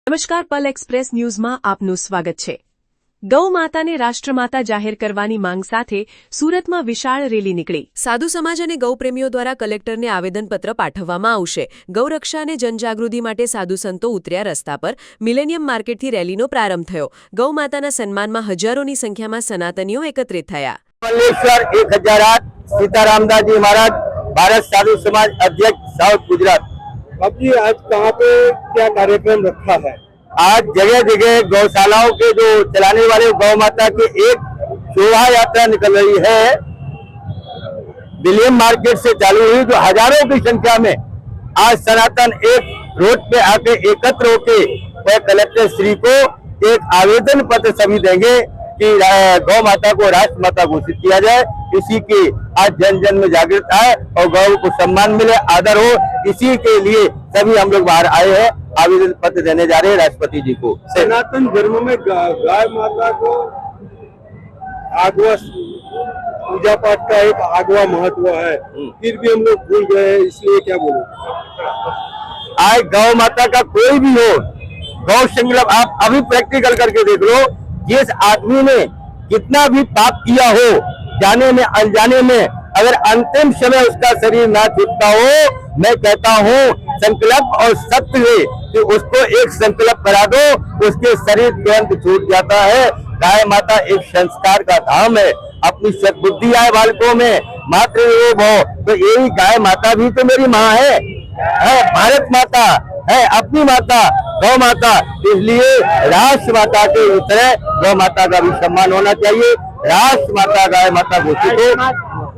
નમસ્કાર, પલ એક્સપ્રેસ ન્યૂઝમાં આપનું સ્વાગત છે। ગૌ માતાને રાષ્ટ્રમાતા જાહેર કરવાની માંગ સાથે સુરતમાં વિશાળ રેલી નીકળી। સાધુ સમાજ અને ગૌપ્રેમીઓ દ્વારા કલેક્ટરને આવેદનપત્ર પાઠવવામાં આવશે। ગૌરક્ષા અને જનજાગૃતિ માટે સાધુ સંતો ઉતર્યા રસ્તા પર। મિલેનિયમ માર્કેટથી રેલીનો પ્રારંભ થયો। ગૌ માતાના સન્માનમાં હજારોની સંખ્યામાં સનાતનીઓ એકત્રિત થયા। मल्लेश्वर 1008 सीतारामदास जी महाराज, भारत साधु समाज अध्यक्ष, साउथ गुजरात। अब जी आज कहाँ पे क्या कार्यक्रम रखा है? आज जगह जगह गौशालाओं के जो चलाने वाले गौ माता की एक शोभा यात्रा निकल रही है। विलियम मार्केट से चालू हुई, जो हजारों की संख्या में आज सनातन एक रोड पे आके एकत्र होके वह कलेक्टर श्री को एक आवेदन पत्र सभी देंगे कि गौ माता को राष्ट्र माता घोषित किया जाए। इसी की आज जन जन में जागृत आए और गौ को सम्मान मिले, आदर हो, इसी के लिए सभी हम लोग बाहर आए हैं। आवेदन पत्र देने जा रहे हैं राष्ट्रपति जी को। सनातन धर्म में गाय माता को आगवा पूजा पाठ का एक आगवा महत्व है, फिर भी हम लोग भूल गए हैं, इसलिए क्या बोलो? आज गौ माता का कोई भी हो, गौ संकल्प आप अभी प्रैक्टिकल करके देख लो। जिस आदमी ने कितना भी पाप किया हो, जाने में अनजाने में, अगर अंतिम समय उसका शरीर ना छूटता हो, मैं कहता हूँ संकल्प और सत्य है कि उसको एक संकल्प करा दो, उसके शरीर तुरंत छूट जाता है। गाय माता एक संस्कार का धाम है। अपनी सद्बुद्धि आए बालकों में, मातृ हो, तो यही गाय माता भी तो मेरी माँ है, भारत माता है, अपनी माता गौ माता। इसलिए राष्ट्र माता के तरह गौ माता का भी सम्मान होना चाहिए। राष्ट्र माता गाय माता घोषित हो,